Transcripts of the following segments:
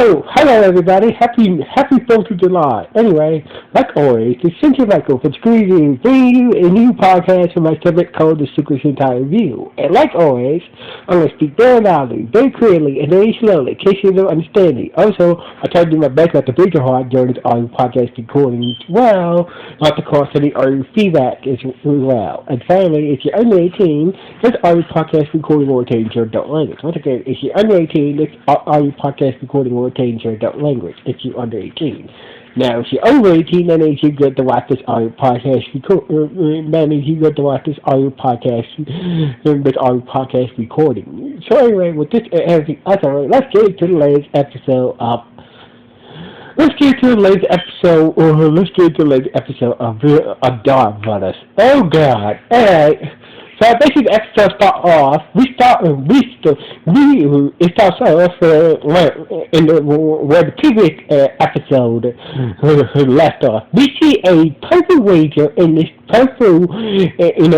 Hello everybody. Happy 4th of July. Anyway, like always, it's Sentai Michael for bringing you a new podcast from my subject called The Secret Sentai Review. And like always, I'm going to speak very loudly, very clearly, and very slowly, in case you don't understand me. Also, I try to do my best not to break your heart during this audio podcast recording as well, not to cause any audio feedback as well. And finally, if you're under 18, this audio podcast recording will retain your adult language. Once again, if you're under 18, this audio podcast recording will retain your adult language if you're under 18. Now, if you're over 18, that means you get to watch this audio podcast. That means you get to watch this audio podcast recording. So anyway, with this and everything other, let's get to the latest episode of. Let's get to the latest episode. Of Donbrothers. Oh God! All right. So basically, the episode starts off. It starts off where the previous episode left off. We see a purple ranger in this purple, in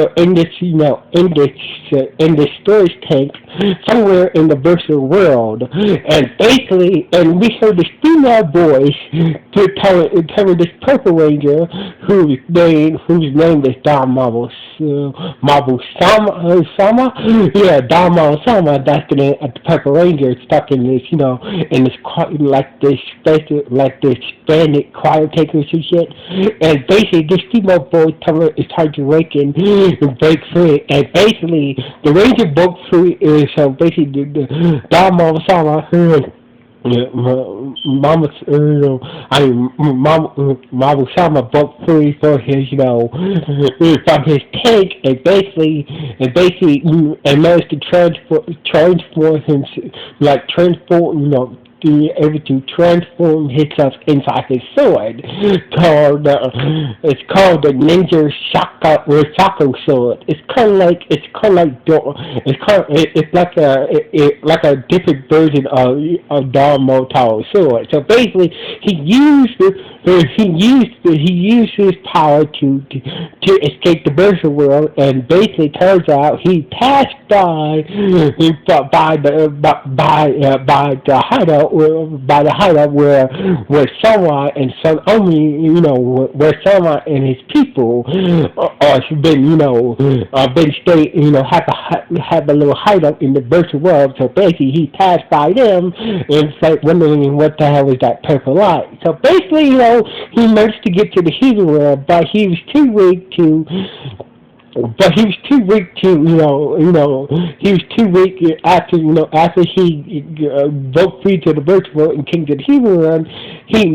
this storage tank somewhere in the virtual world, and basically, and we heard this female voice telling this purple ranger whose name is Don Marvel Sama? Yeah, Damo Sama, that's the name of the Purple Ranger, stuck in this, like this bandit cryotakers and shit. And basically, this female boy is trying to break free. And basically, the Ranger broke free so basically, the Damo Sama, Mama Sama broke free for his, from his tank, and managed to transform him, being able to transform himself inside his sword. It's called the Ninja Shaku sword. It's like a different version of Donbrothers sword. So basically, he used his power to escape the virtual world, and basically turns out he passed by the hideout where Sama and where Sama and his people have a little hideout in the virtual world. So basically, he passed by them and it's like wondering what the hell is that purple light. So basically, he managed to get to the human world, but he was too weak to. After he broke free to the virtual world and came to the human world, he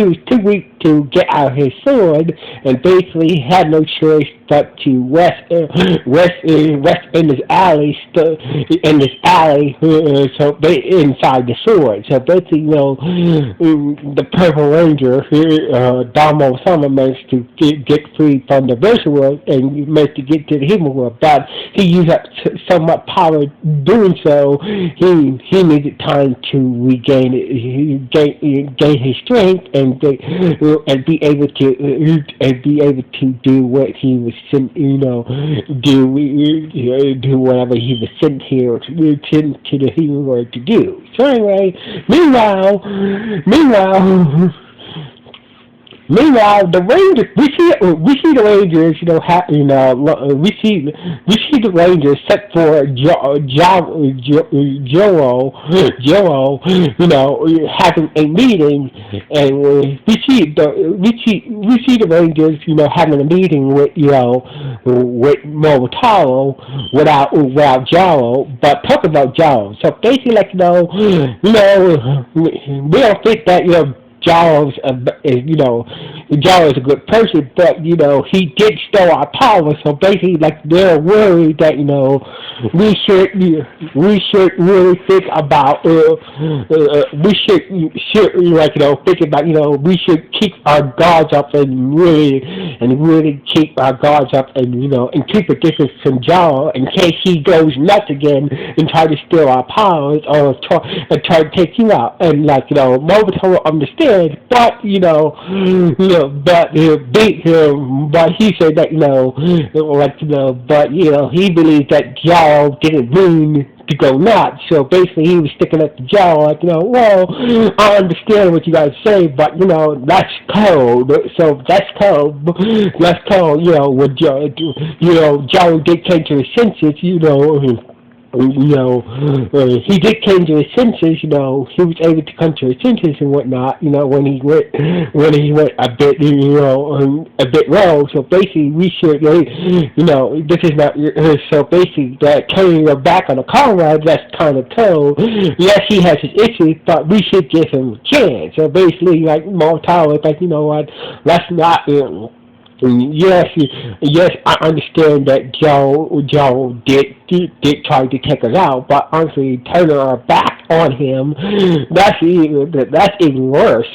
was too weak to get out his sword, and basically had no choice but to rest in this alley, inside the sword. So basically, the Purple Ranger, Damo Sama, managed to get free from the virtual world and managed to get to the human world. But he used up so much power doing so. He needed time to regain gain his strength and be able to do what he was sent, do whatever he was sent here to the human world to do. So anyway, meanwhile, the Rangers, we see the Rangers, we see the Rangers set for Joel, having a meeting, and we see the Rangers, having a meeting with Avataro without Joel, but talk about Joel. So basically, we don't think that Jaro is a good person, but he did steal our power. So basically, they're worried that we should really think about we should keep our guards up and really keep our guards up and keep a distance from Jaro in case he goes nuts again and try to steal our powers or try to take you out. And Momoto understands. But he said that but he believes that Jaro didn't mean to go nuts. So basically, he was sticking up the Joe, like, well, I understand what you guys say, but that's code. So that's code. That's code. When Joe did came to his senses, he did came to his senses. He was able to come to his senses and whatnot. When he went a bit, a bit low. So basically, we should, this is not. So basically, that turning your back on a comrade, that's kind of cold. Yes, he has his issues, but we should give him a chance. So basically, like Mortal was like, what, let's not. Yes, yes, I understand that Joe did try to take us out, but honestly, turning our back on him, that's even worse.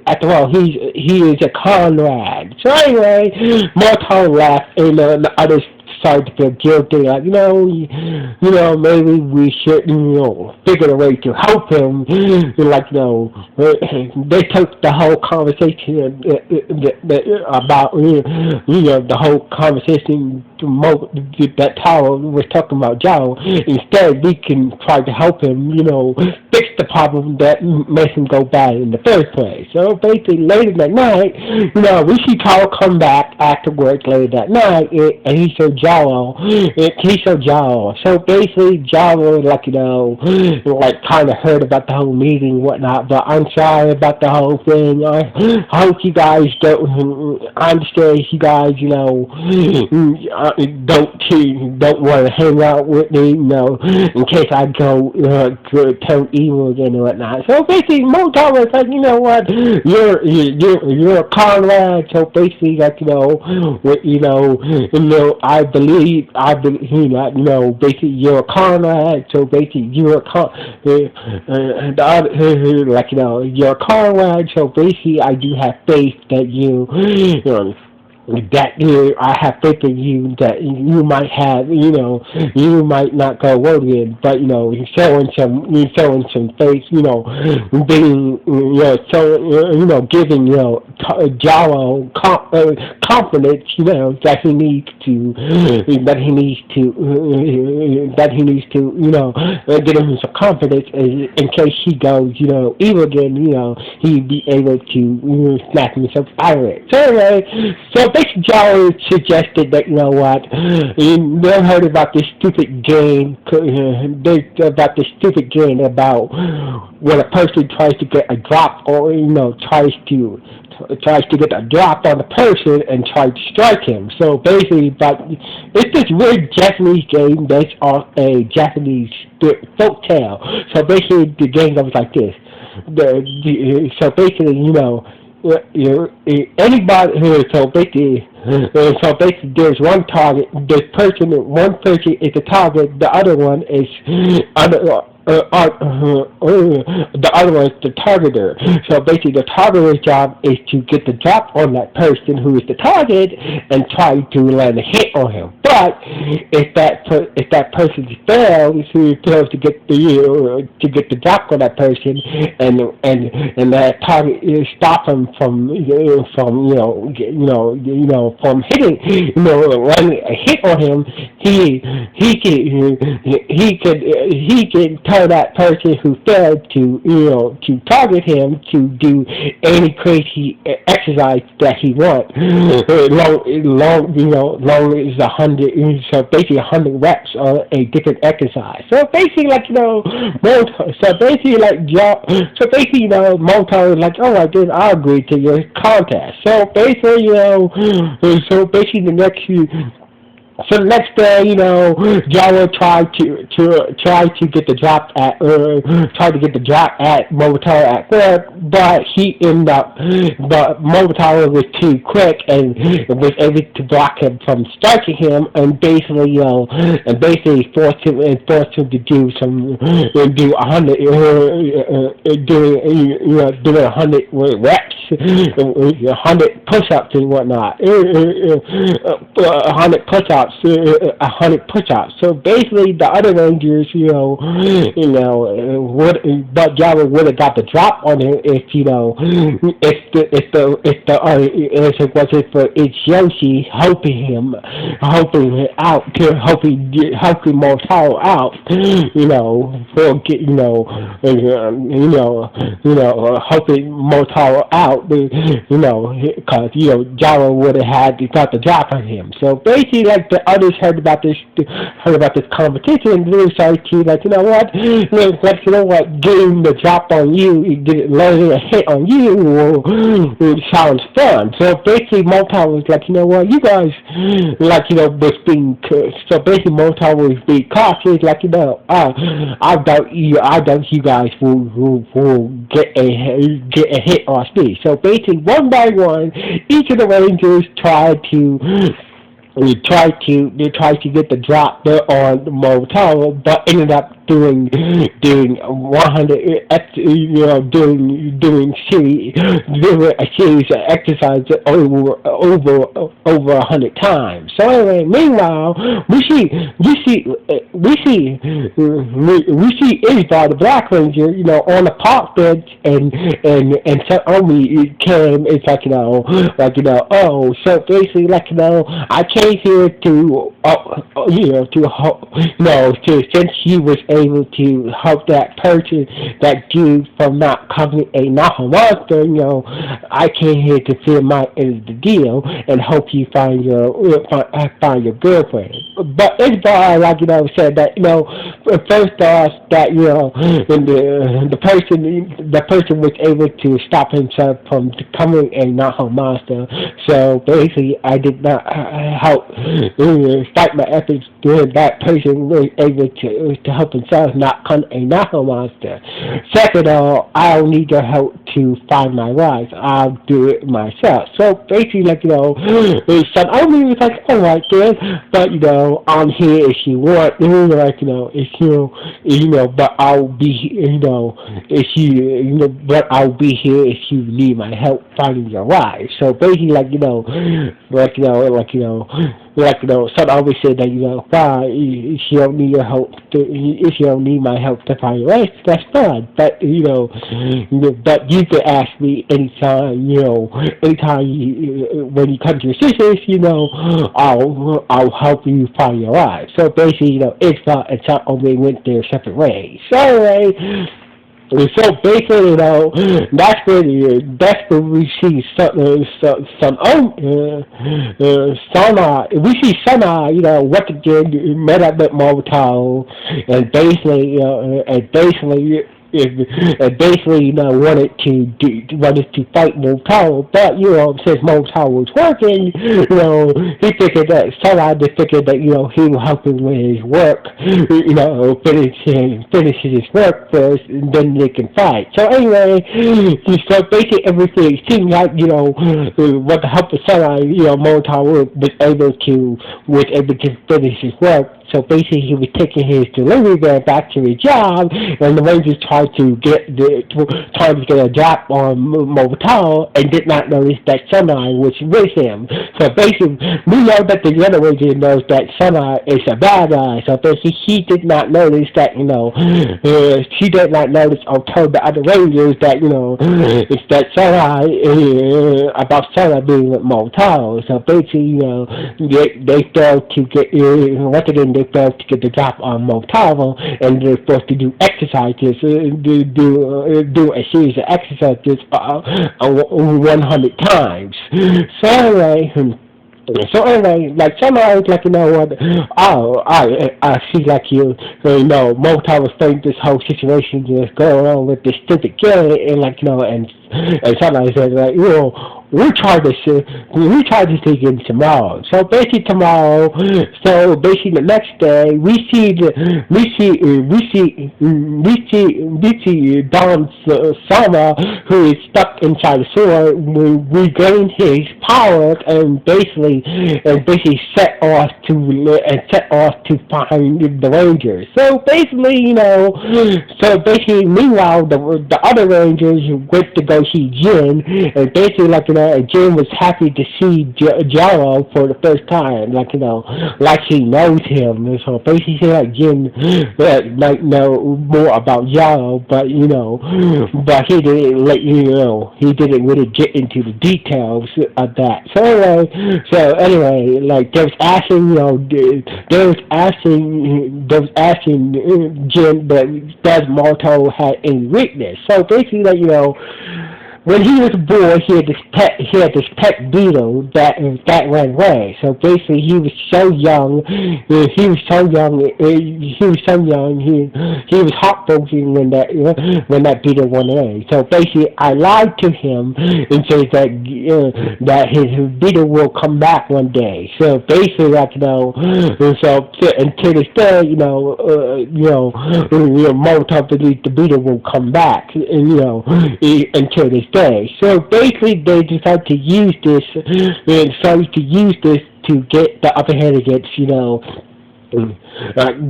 After all, he is a comrade. So anyway, Mortal left, and the others started to feel guilty, like, maybe we should, figure a way to help him. Like, they took the whole conversation about, the whole conversation that Taro was talking about Joe. Instead, we can try to help him, fix the problem that makes him go bad in the first place. So basically, later that night, we see Taro come back afterwards later that night, and he showed Jalo. So basically, Jalo, like kind of heard about the whole meeting and whatnot, but I'm sorry about the whole thing. I hope you guys don't, I understand you guys, don't want to hang out with me, in case I go turn evil again and whatnot. So basically, Motar was like, what, you're a comrade. So basically, like, I believe, basically you're a comrade. So basically, you're a comrade. So basically, I do have faith that I have faith in you that you might have, you might not go worrying, but you're showing some faith, being, giving, Jalo confidence, that he needs to, give him some confidence in case he goes, evil again, he'd be able to snap himself out of it. So anyway, Joe suggested that, you never heard about this stupid game, about when a person tries to get a drop, or, tries to get a drop on the person and try to strike him. So basically, but it's this weird Japanese game based on a Japanese folk tale. So basically, the game goes like this. So basically, anybody here, so basically there's one target, one person is the target, the other one is the other one is the targeter. So basically the targeter's job is to get the drop on that person who is the target and try to land a hit on him. But if that person fails to get the drop on that person, and that target stop him from hitting, landing a hit on him, he can tell that person who failed to target him to do any crazy exercise that he wants. Long as 100. So basically 100 reps on a different exercise. So basically, Moto is like, all right, then I agree to your contest. So basically, the next few. So the next day, Jaro tried to get the drop at Momotaro at first, but Momotaro was too quick and was able to block him from striking him, and basically forced him to do 100 reps, 100 push-ups and whatnot, 100 push-ups. push-ups, 100 push-ups. So basically, the other Rangers, but Java would have got the drop on it if if it wasn't for it's Yoshi helping out, helping Mortal out, for get, helping Mortal out, because Java would have got the drop on him. So basically, like the others heard about this competition, and they started to getting the drop on you, landing a hit on you, it sounds fun. So basically, Mortal was like, you guys, was being, so basically Mortal was being cautious, like, I doubt you guys will get a hit on me. So basically, one by one, each of the Rangers tried to get the drop there on Mortal, but ended up doing 100 doing a series of exercises over 100 times. So anyway, meanwhile, we see Isbar, the Black Ranger, on the park bench, and so only came. It's oh, so basically, I came here to since he was able to help that dude from not becoming a Naha monster, I came here to fill my end of the deal and help you find your girlfriend. But Isbar, said that, first off, that, when the person was able to stop himself from becoming a Naha monster. So basically, I did not help fight my efforts when that person was able to help himself not become a Naha monster. Second of all, I don't need your help to find my wife. I'll do it myself. So basically, son only was like, all right, then, but I'm here if you want, but I'll be, but I'll be here if you need my help finding your wife. So basically, son always said that, fine, if you don't need your help, if you don't need my help to find your wife, that's fine. But but you can ask me anytime, when you come to your sisters, I'll help you find your wife. So basically, Isbar and Son only went their separate ways. So anyway. So basically, that's when we see we see Sana, once again met up with Mortal, and basically, wanted to fight Mortal, but since Mortal was working, he figured that he would help him with his work, finish his work first, and then they can fight. So anyway, so basically everything seemed like with the help of Sana, Mortal was able to finish his work. So basically, he was taking his delivery van back to his job, and the Rangers tried to get a drop on Mortal, and did not notice that Sunai was with him. So basically, we know that the other Ranger knows that Sunai is a bad guy. So basically, he did not notice that he did not notice or told the other Rangers that it's that Sunai about Sunai being with Mortal. So basically, they failed to get once again. They failed to get the drop on Mortal, and they're supposed to do exercises, do a series of exercises 100 times. So anyway, like somebody was like, I see Mortal was thinking this whole situation just going on with this stupid kid, and somebody said we'll try this again tomorrow. So basically the next day we see Don Sama, who is stuck inside the sewer, regain his powers and basically set off to find the Rangers. So basically, meanwhile the other Rangers went to go see Jin, and basically and Jim was happy to see Jello for the first time, like he knows him. And so basically, like Jim might know more about Jello, but he didn't he didn't really get into the details of that. So anyway, like they was asking Jim that does Marto had any weakness. So basically, when he was a boy, he had this pet beetle that ran away. So basically, he was so young. He was heartbroken when that beetle went away. So basically, I lied to him and said that his beetle will come back one day. So basically, and to this day, Molotov believes the beetle will come back, until this day. So basically, they decided to use this. To get the upper hand against,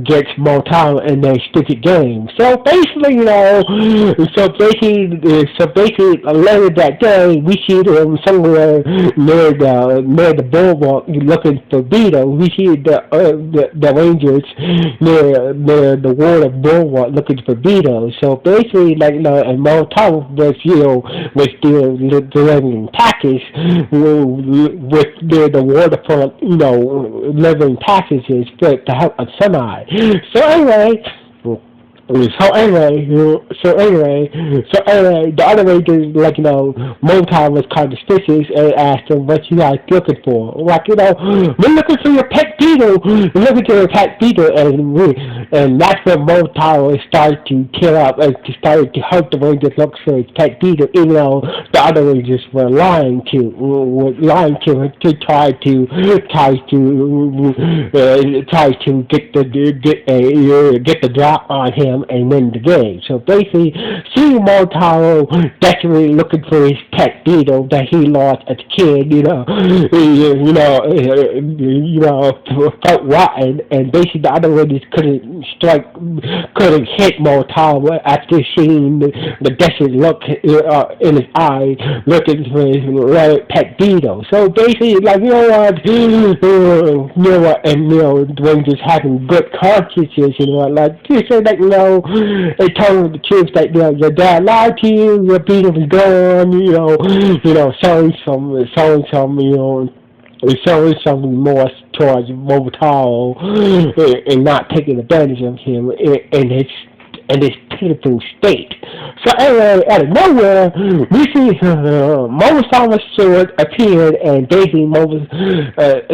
gets more time in their stupid game. So basically, later that day, we see them somewhere near the boardwalk looking for Beetle. We see the Rangers near the wall of boardwalk looking for Beetle. So basically, and more time was delivering package with the waterfront, delivering packages to help a semi. So anyway, the other Rangers, Motown was kind of suspicious and asked him, "What you guys looking for?" We're looking for your pet beetle. We're looking for your pet beetle, and that's when Motown started to tear up and started to help the Rangers look for his pet beetle, even though the other Rangers were lying to him to try to get the drop on him and win the game. So basically, seeing Mortaro desperately looking for his pet beetle that he lost as a kid, felt rotten, and basically the other Raiders couldn't hit Mortaro after seeing the desperate look in his eye, looking for his pet beetle. So basically, and the Rangers having good consciences, they told him the truth that your dad lied to you, your beetle was gone, showing some remorse towards Mobutaro and not taking advantage of him in his pitiful state. So anyway, out of nowhere, we see Momosawa's sword appeared, and basically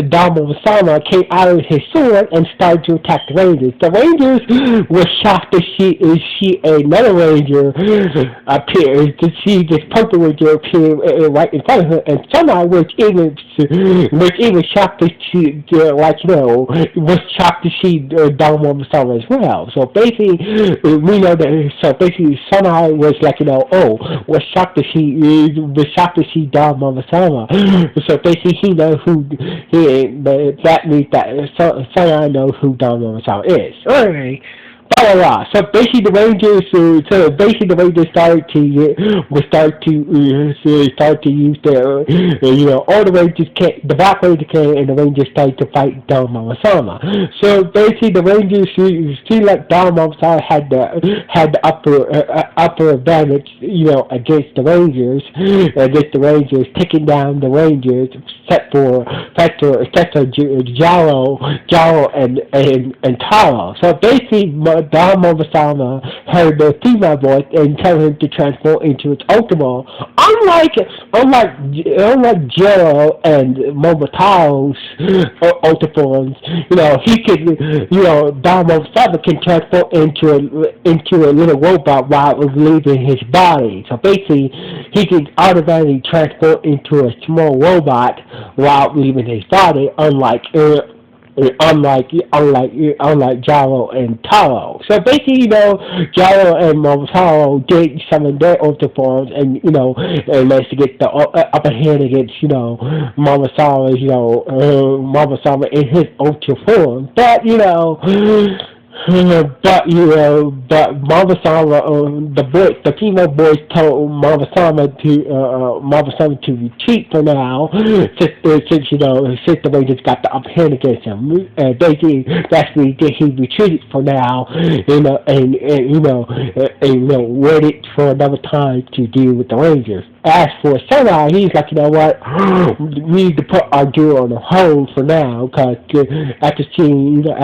Don Momosama came out of his sword and started to attack the Rangers. The Rangers were shocked to see another Ranger appear, to see this purple Ranger appear right in front of her, and somehow was even shocked to see, was shocked to see Don Momosama as well. So basically, we know that. So basically, somehow was was shocked to see Don Momosama. So basically, he knows that means that somehow knows who Don Momosama is. Anyway. Blah, blah, blah. So basically, the Rangers started to use their, all the Rangers came, the Black Rangers came, and the Rangers started to fight Don Momosama. So basically, the Rangers seemed like Don Momosama had the upper advantage, against the Rangers, taking down the Rangers, except for Jaro and Taro. So basically, Don Momosama heard the female voice and told him to transform into its Ultimo. Unlike Jero and Momotaro's Ultiforms, he could, Don Momosama can transform into a little robot while it was leaving his body. So basically, he could automatically transform into a small robot while leaving his body, unlike Jaro and Taro. So basically, Jaro and Momotaro did summon their Ultiforms and managed to get the upper hand against, Momosama in his Ultiform. But, but Mama Sama, the female boys told Mama Sama to retreat for now, since the Rangers got the upper hand against him. That's what he did. He retreated for now, waited for another time to deal with the Rangers. As for Sentai, he's like, you know what, we need to put our duel on hold for now, because after seeing Don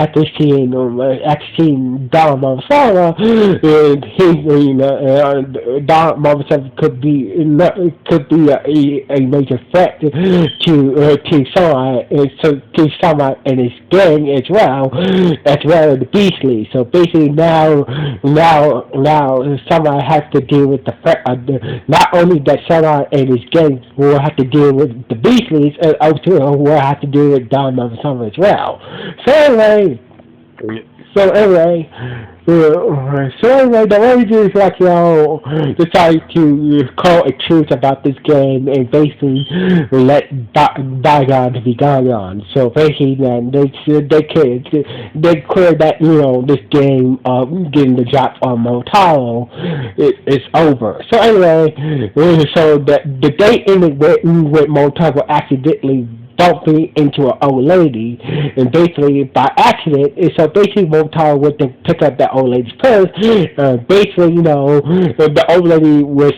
Marvasama, and Don Marvasama could be a major threat to Sama and his gang as well as the Beastly. So basically now Sama has to deal with the threat of not only that Sama and his gang will have to deal with the Beastlies, and also will have to deal with Don Marvasama as well. The Rangers decided to call a truce about this game and basically let bygones be bygones. So basically, then they cleared that this game getting the drop on Motaro is over. So anyway, so the day ended with Motaro accidentally bumping into an old lady, and basically by accident, so basically Motaro went to pick up that old lady's purse. Basically, the old lady was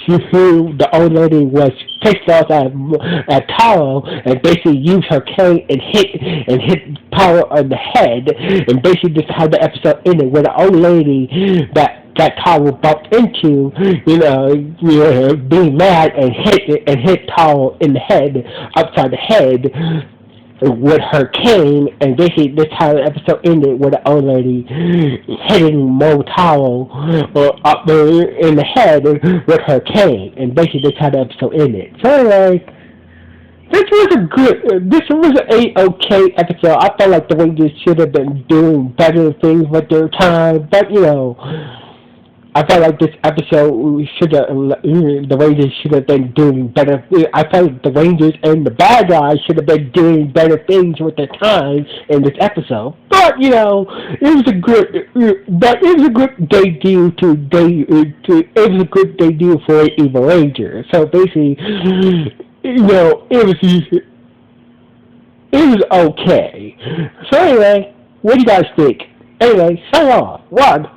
pissed off at Taro, and basically used her cane and hit Taro on the head, and basically this is how the episode ended, where the old lady that Taro bumped into, being mad and hit Taro in the head, upside the head, with her cane, and basically this is how the episode ended, with the old lady hitting Motaro up in the head with her cane, and basically this is how the episode ended. So anyway, this was an okay episode. I felt like the Rangers should have been doing better things with their time, but I felt like this episode the Rangers should have been doing better. I felt like the Rangers and the bad guys should have been doing better things with their time in this episode. But it was a good debut it was a good debut for Evil Ranger. So basically, it was okay. So anyway, what do you guys think? Anyway, sign off. One.